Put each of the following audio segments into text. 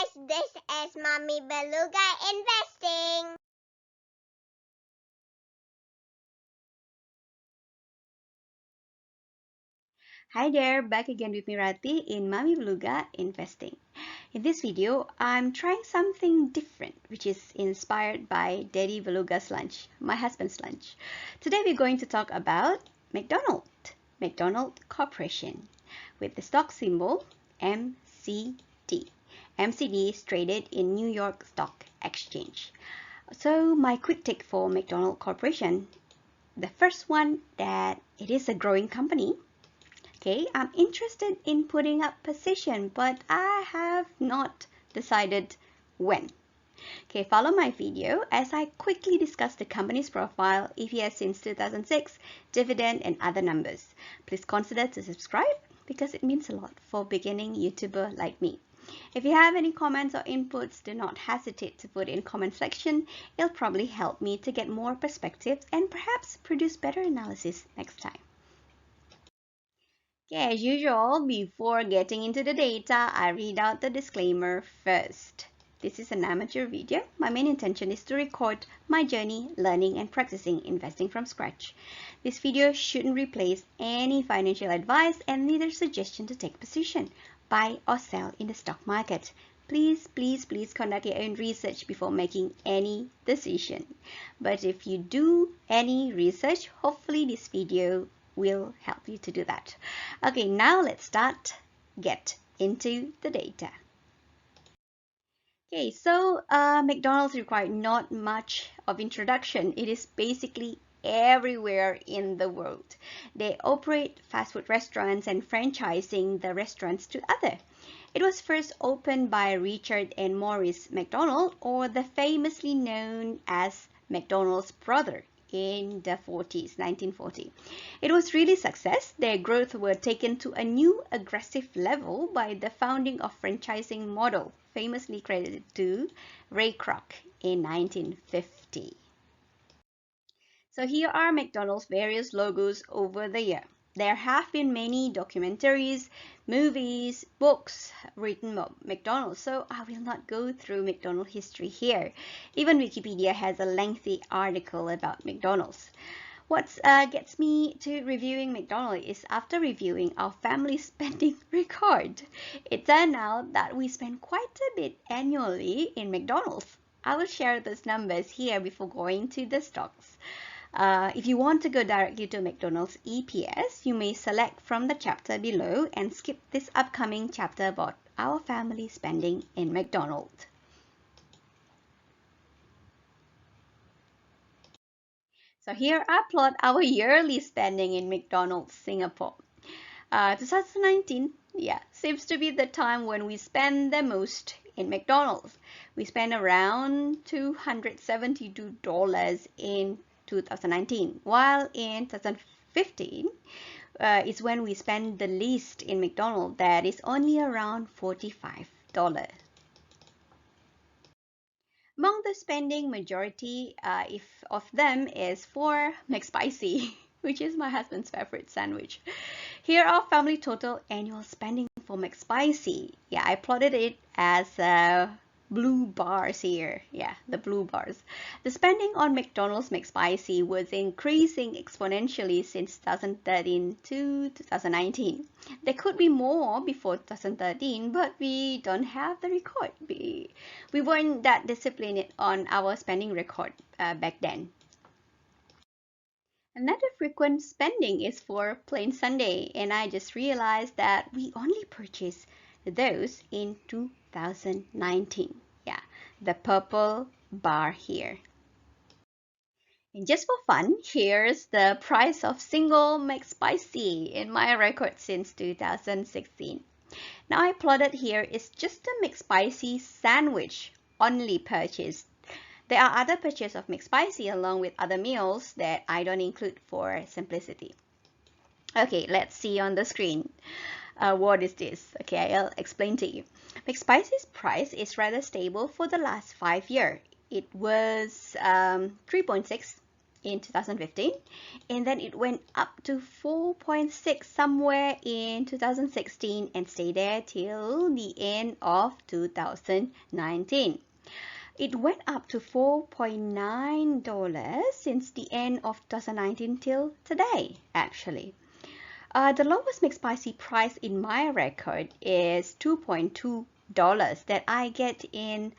guys, this is Mommy Beluga Investing. Hi there, back again with me Rati in Mami Beluga Investing. In this video, I'm trying something different which is inspired by Daddy Beluga's lunch, my husband's lunch. Today we're going to talk about McDonald Corporation with the stock symbol MCD. MCD is traded in New York Stock Exchange. So my quick take for McDonald Corporation, the first one that it is a growing company. Okay, I'm interested in putting up position, but I have not decided when. Okay, follow my video as I quickly discuss the company's profile, EPS since 2006, dividend, and other numbers. Please consider to subscribe because it means a lot for beginning YouTuber like me. If you have any comments or inputs, do not hesitate to put in comment section. It'll probably help me to get more perspectives and perhaps produce better analysis next time. Okay, as usual, before getting into the data, I read out the disclaimer first. This is an amateur video. My main intention is to record my journey learning and practicing investing from scratch. This video shouldn't replace any financial advice and neither suggestion to take position, buy or sell in the stock market. Please conduct your own research before making any decision. But if you do any research, hopefully this video will help you to do that. Okay, now let's get into the data. Okay, so McDonald's required not much of introduction. It is basically everywhere in the world. They operate fast food restaurants and franchising the restaurants to others. It was first opened by Richard and Maurice McDonald, or the famously known as McDonald's brother, in the 1940. It was really success. Their growth were taken to a new aggressive level by the founding of franchising model, famously credited to Ray Kroc in 1950. So here are McDonald's various logos over the year. There have been many documentaries, movies, books written about McDonald's, so I will not go through McDonald's history here. Even Wikipedia has a lengthy article about McDonald's. What gets me to reviewing McDonald's is after reviewing our family spending record. It turned out that we spend quite a bit annually in McDonald's. I will share those numbers here before going to the stocks. If you want to go directly to McDonald's EPS, you may select from the chapter below and skip this upcoming chapter about our family spending in McDonald's. So here I plot our yearly spending in McDonald's Singapore. 2019, seems to be the time when we spend the most in McDonald's. We spend around $272 in 2019, while in 2015 is when we spend the least in McDonald's, that is only around $45. Among the spending, majority if of them is for McSpicy, which is my husband's favorite sandwich. Here are family total annual spending for McSpicy. I plotted it as blue bars here. The blue bars. The spending on McDonald's McSpicy was increasing exponentially since 2013 to 2019. There could be more before 2013, but we don't have the record. We weren't that disciplined on our spending record back then. Another frequent spending is for plain Sunday, and I just realized that we only purchased those in 2019. The purple bar here. And just for fun, here's the price of single McSpicy in my record since 2016. Now I plotted here is just a McSpicy sandwich only purchased. There are other purchases of McSpicy along with other meals that I don't include for simplicity. Okay, let's see on the screen. What is this? Okay, I'll explain to you. McSpicy's price is rather stable for the last 5 years. It was 3.6 in 2015, and then it went up to 4.6 somewhere in 2016 and stayed there till the end of 2019. It went up to $4.9 since the end of 2019 till today, actually. The lowest McSpicy price in my record is $2.2 that I get in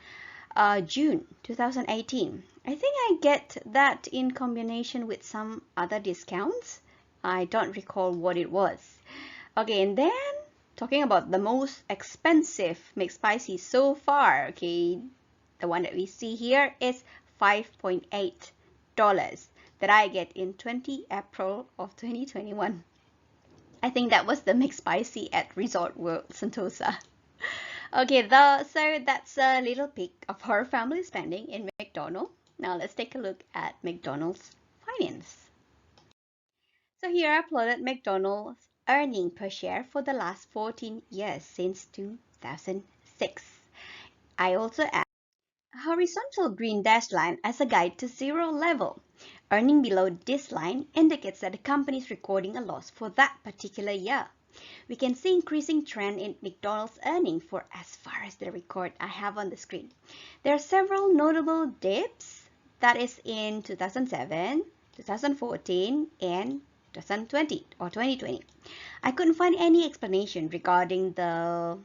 June 2018. I think I get that in combination with some other discounts. I don't recall what it was. Okay, and then talking about the most expensive McSpicy so far, okay, the one that we see here is $5.8 that I get in 20 April of 2021. I think that was the McSpicy at Resort World Sentosa. Okay, so that's a little peek of our family spending in McDonald's. Now let's take a look at McDonald's finance. So here I plotted McDonald's earning per share for the last 14 years since 2006. I also add a horizontal green dashed line as a guide to zero level. Earning below this line indicates that the company is recording a loss for that particular year. We can see increasing trend in McDonald's earnings for as far as the record I have on the screen. There are several notable dips, that is in 2007, 2014, and 2020 or 2020. I couldn't find any explanation regarding the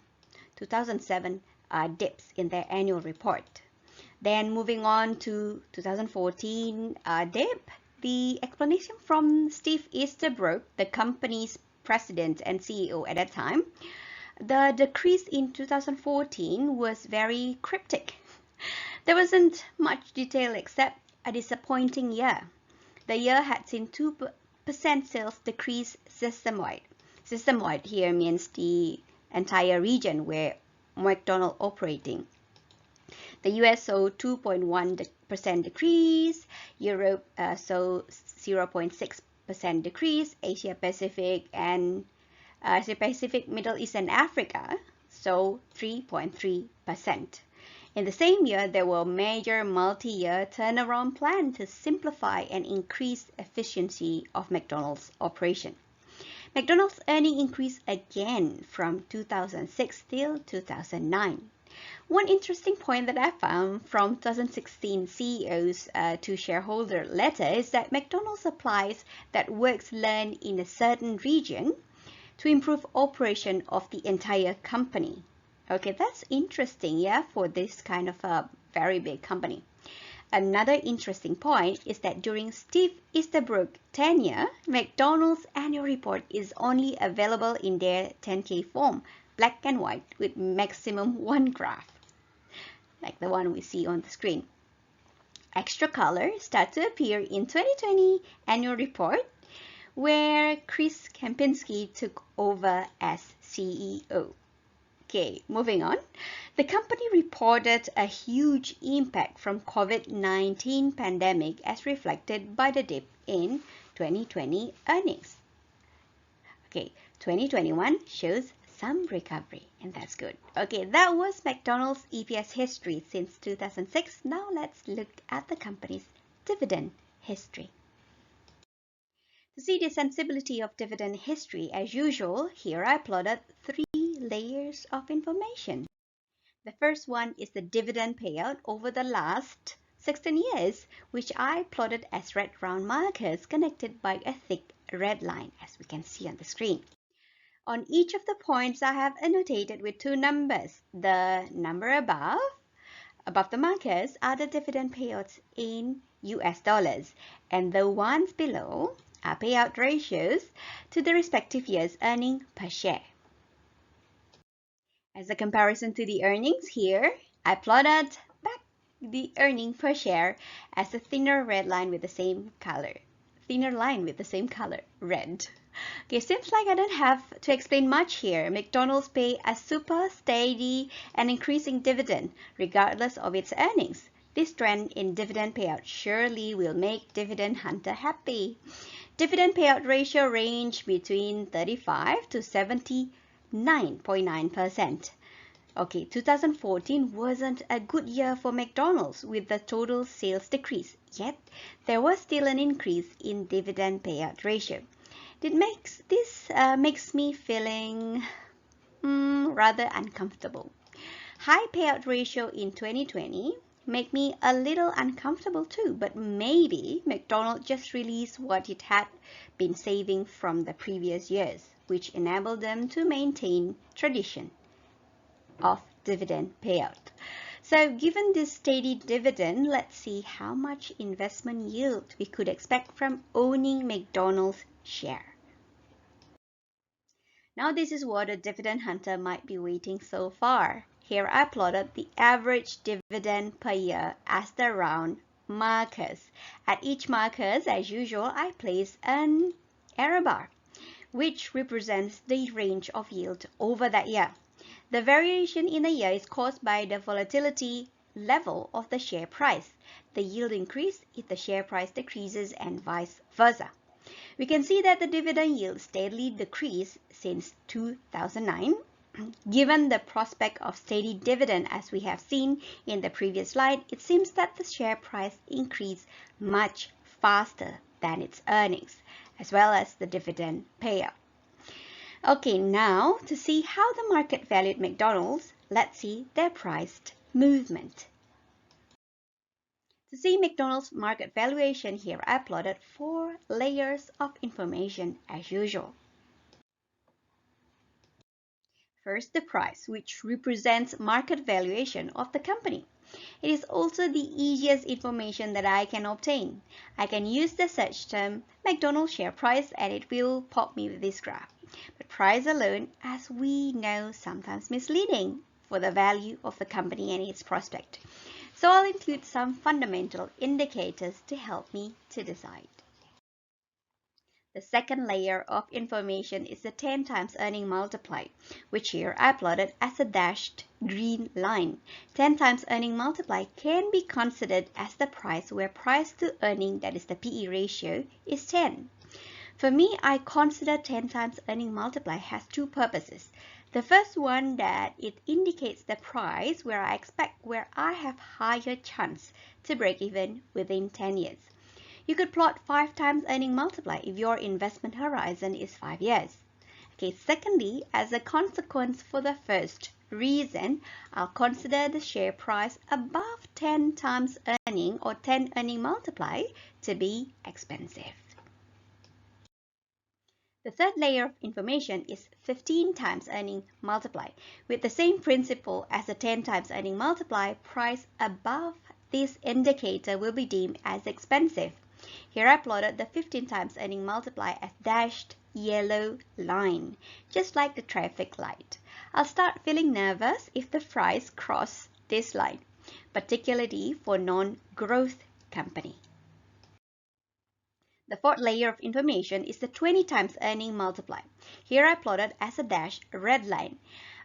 2007 dips in their annual report. Then moving on to 2014 dip, the explanation from Steve Easterbrook, the company's president and CEO at that time, the decrease in 2014 was very cryptic. There wasn't much detail except a disappointing year. The year had seen 2% sales decrease system-wide. System-wide here means the entire region where McDonald's operating. The US saw 2.1% decrease, Europe saw 0.6% decrease, Asia Pacific and Middle East and Africa saw 3.3%. In the same year, there were major multi-year turnaround plans to simplify and increase efficiency of McDonald's operation. McDonald's earnings increased again from 2006 till 2009. One interesting point that I found from 2016 CEO's to shareholder letter is that McDonald's applies that works learned in a certain region to improve operation of the entire company. Okay, that's interesting, yeah, for this kind of a very big company. Another interesting point is that during Steve Easterbrook's tenure, McDonald's annual report is only available in their 10K form, black and white with maximum one graph, like the one we see on the screen. Extra color start to appear in 2020 annual report, where Chris Kempinski took over as CEO. Okay, moving on. The company reported a huge impact from COVID-19 pandemic as reflected by the dip in 2020 earnings. Okay, 2021 shows some recovery, and that's good. Okay, that was McDonald's EPS history since 2006. Now let's look at the company's dividend history. To see the sensibility of dividend history, as usual, here I plotted 3 layers of information. The first one is the dividend payout over the last 16 years, which I plotted as red round markers connected by a thick red line, as we can see on the screen. On each of the points, I have annotated with 2 numbers. The number above the markers are the dividend payouts in US dollars, and the ones below are payout ratios to the respective year's earning per share. As a comparison to the earnings here, I plotted back the earning per share as a thinner line with the same color, red. Okay, seems like I don't have to explain much here. McDonald's pay a super steady and increasing dividend regardless of its earnings. This trend in dividend payout surely will make dividend hunter happy. Dividend payout ratio range between 35 to 79.9%. Okay, 2014 wasn't a good year for McDonald's with the total sales decrease, yet there was still an increase in dividend payout ratio. This makes me feeling rather uncomfortable. High payout ratio in 2020 make me a little uncomfortable too, but maybe McDonald's just released what it had been saving from the previous years, which enabled them to maintain tradition of dividend payout. So given this steady dividend, let's see how much investment yield we could expect from owning McDonald's share. Now this is what a dividend hunter might be waiting so far. Here I plotted the average dividend per year as the round markers. At each markers, as usual, I place an error bar, which represents the range of yield over that year. The variation in a year is caused by the volatility level of the share price. The yield increases if the share price decreases and vice versa. We can see that the dividend yield steadily decreased since 2009. Given the prospect of steady dividend as we have seen in the previous slide, it seems that the share price increased much faster than its earnings, as well as the dividend payout. Okay, now to see how the market valued McDonald's, let's see their price movement. To see McDonald's market valuation, here I plotted 4 layers of information as usual. First, the price, which represents market valuation of the company. It is also the easiest information that I can obtain. I can use the search term McDonald's share price and it will pop me with this graph. But price alone, as we know, sometimes misleading for the value of the company and its prospect. So I'll include some fundamental indicators to help me to decide. The second layer of information is the 10 times earning multiply, which here I plotted as a dashed green line. 10 times earning multiply can be considered as the price where price to earning, that is the PE ratio, is 10. For me, I consider 10 times earning multiply has 2 purposes. The first one, that it indicates the price where I expect where I have higher chance to break even within 10 years. You could plot 5 times earning multiply if your investment horizon is 5 years. Okay, secondly, as a consequence for the first reason, I'll consider the share price above 10 times earning or 10 earning multiply to be expensive. The third layer of information is 15 times earning multiply. With the same principle as the 10 times earning multiply, price above this indicator will be deemed as expensive. Here I plotted the 15 times earning multiply as dashed yellow line, just like the traffic light. I'll start feeling nervous if the price crosses this line, particularly for non-growth company. The fourth layer of information is the 20 times earning multiply. Here I plotted as a dashed red line.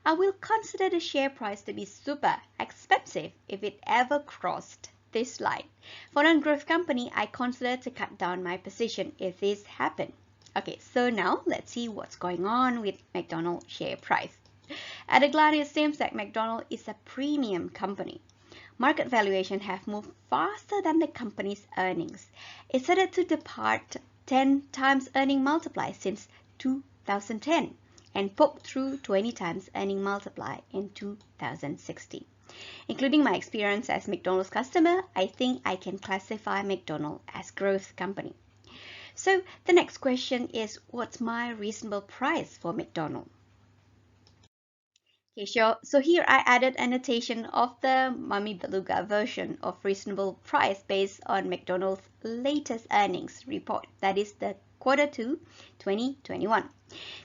I will consider the share price to be super expensive if it ever crossed this line. For non-growth company, I consider to cut down my position if this happened. Okay, so now let's see what's going on with McDonald's share price. At a glance, it seems that McDonald's is a premium company. Market valuation have moved faster than the company's earnings. It started to depart 10 times earning multiply since 2010 and poked through 20 times earning multiply in 2016. Including my experience as McDonald's customer, I think I can classify McDonald's as growth company. So the next question is, what's my reasonable price for McDonald's? Okay, sure. So here I added annotation of the Mummy Beluga version of reasonable price based on McDonald's latest earnings report, that is the Q2 2021.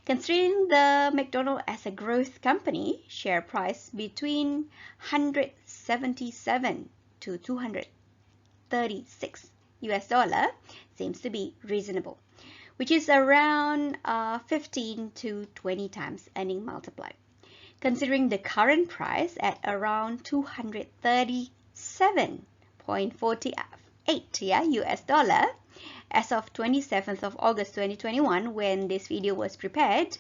Considering the McDonald's as a growth company, share price between 177 to 236 US dollar seems to be reasonable, which is around 15 to 20 times earning multiply. Considering the current price at around 237.48 US dollar as of 27th of August 2021 when this video was prepared,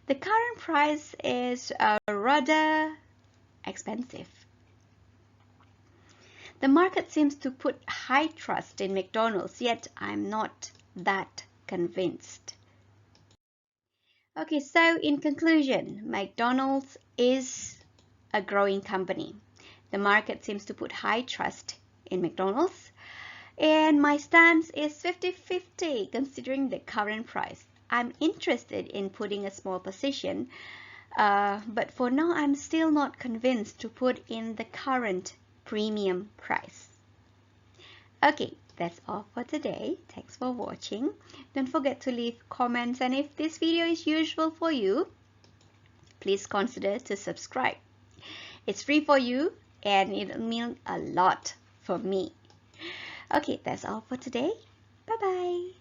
the current price is rather expensive. The market seems to put high trust in McDonald's, yet I'm not that convinced. Okay, so in conclusion, McDonald's is a growing company. The market seems to put high trust in McDonald's, and my stance is 50-50 considering the current price. I'm interested in putting a small position, but for now I'm still not convinced to put in the current premium price. Okay, that's all for today. Thanks for watching. Don't forget to leave comments, and if this video is useful for you, please consider to subscribe. It's free for you and it'll mean a lot for me. Okay, that's all for today. Bye bye.